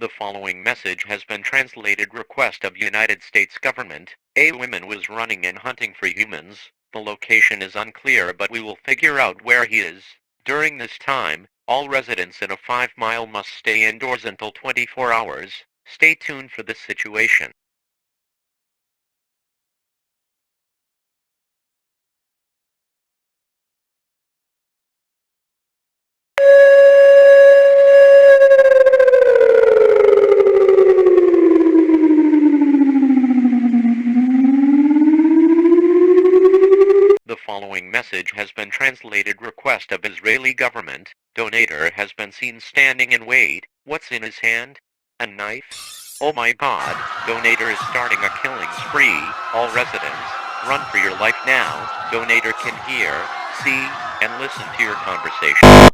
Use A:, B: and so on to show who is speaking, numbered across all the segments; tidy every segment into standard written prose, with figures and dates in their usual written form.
A: The following message has been translated. Request of United States government. A woman was running and hunting for humans. The location is unclear, but we will figure out where he is. During this time, all residents in a 5-mile must stay indoors until 24 hours. Stay tuned for this situation. The following message has been translated. Request of Israeli government. Donator has been seen standing in wait. What's in his hand? A knife? Oh my god, Donator is starting a killing spree. All residents, run for your life now. Donator can hear, see, and listen to your conversation.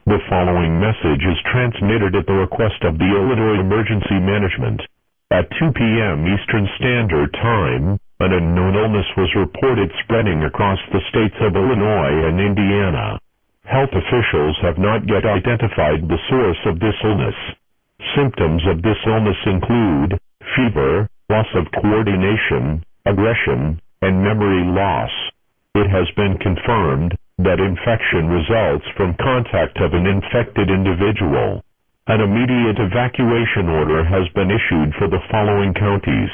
B: The following message is transmitted at the request of the Illinois Emergency Management. At 2 p.m. Eastern Standard Time, an unknown illness was reported spreading across the states of Illinois and Indiana. Health officials have not yet identified the source of this illness. Symptoms of this illness include fever, loss of coordination, aggression, and memory loss. It has been confirmed that infection results from contact of an infected individual. An immediate evacuation order has been issued for the following counties: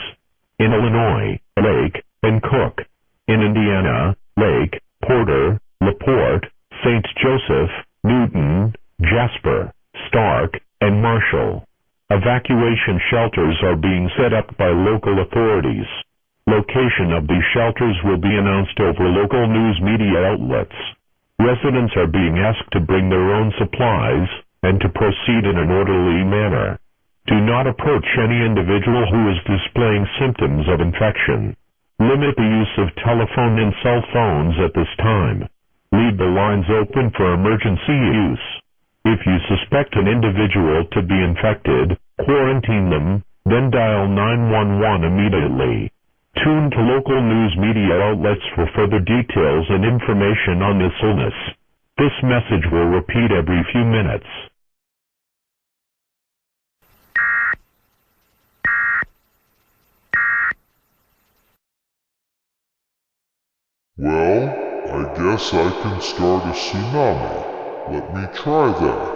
B: in Illinois, Lake and Cook; in Indiana, Lake, Porter, LaPorte, St. Joseph, Newton, Jasper, Stark, and Marshall. Evacuation shelters are being set up by local authorities. Location of these shelters will be announced over local news media outlets. Residents are being asked to bring their own supplies and to proceed in an orderly manner. Do not approach any individual who is displaying symptoms of infection. Limit the use of telephone and cell phones at this time. Leave the lines open for emergency use. If you suspect an individual to be infected, quarantine them, then dial 911 immediately. Tune to local news media outlets for further details and information on this illness. This message will repeat every few minutes.
C: Well, I guess I can start a tsunami. Let me try that.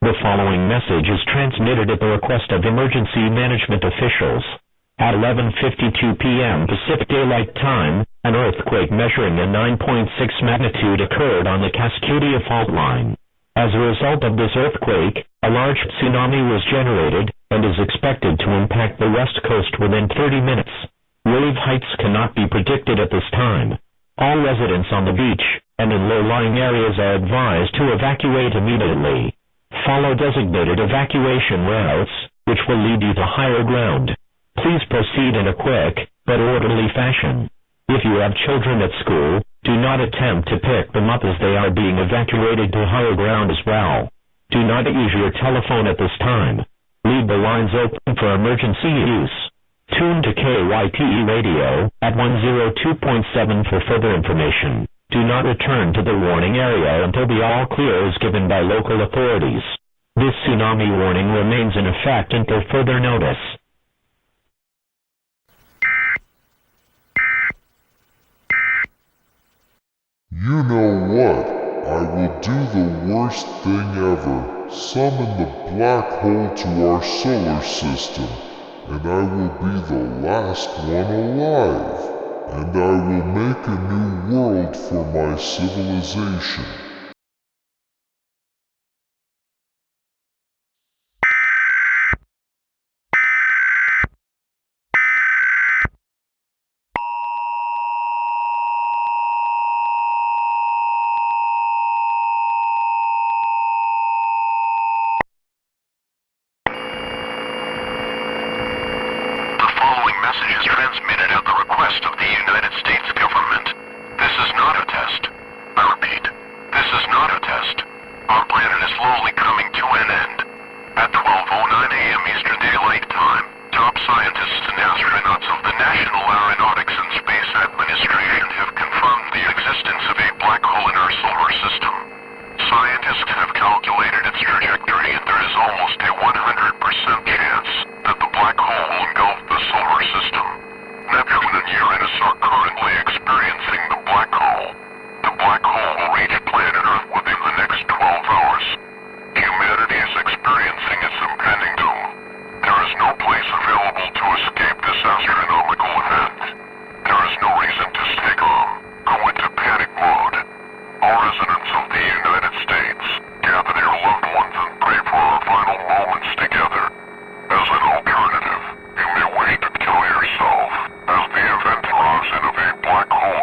B: The following message is transmitted at the request of emergency management officials. At 11:52 p.m. Pacific Daylight Time, an earthquake measuring a 9.6 magnitude occurred on the Cascadia fault line. As a result of this earthquake, a large tsunami was generated and is expected to impact the west coast within 30 minutes. Wave heights cannot be predicted at this time. All residents on the beach and in low-lying areas are advised to evacuate immediately. Follow designated evacuation routes, which will lead you to higher ground. Please proceed in a quick, but orderly fashion. If you have children at school, do not attempt to pick them up as they are being evacuated to higher ground as well. Do not use your telephone at this time. Leave the lines open for emergency use. Tune to KYTE Radio at 102.7 for further information. Do not return to the warning area until the all clear is given by local authorities. This tsunami warning remains in effect until further notice.
C: You know what? I will do the worst thing ever. Summon the black hole to our solar system. and I will be the last one alive, and I will make a new world for my civilization.
D: The following message is transmitted at the request of the United States government. This is not a test. I repeat, this is not a test. Our planet is slowly coming to an end. At 12:09 a.m. Eastern Daylight Time, top scientists and astronauts of the National Aeronautics and Space Administration have confirmed the existence of a black hole in our solar system. Scientists have calculated its trajectory, and there is almost a 100% chance that the black hole will engulf the solar system. Neptune and Uranus are currently experiencing the black hole. The black hole will reach planet Earth within the next 12 hours. Humanity is experiencing its impending doom. There is no place available to escape this astronomical event. There is no reason to stay calm. Go into panic mode. All residents of the United States, gather your loved ones and pray for our final moments together. As an alternative, you may wish to kill yourself, as the event draws in of a black hole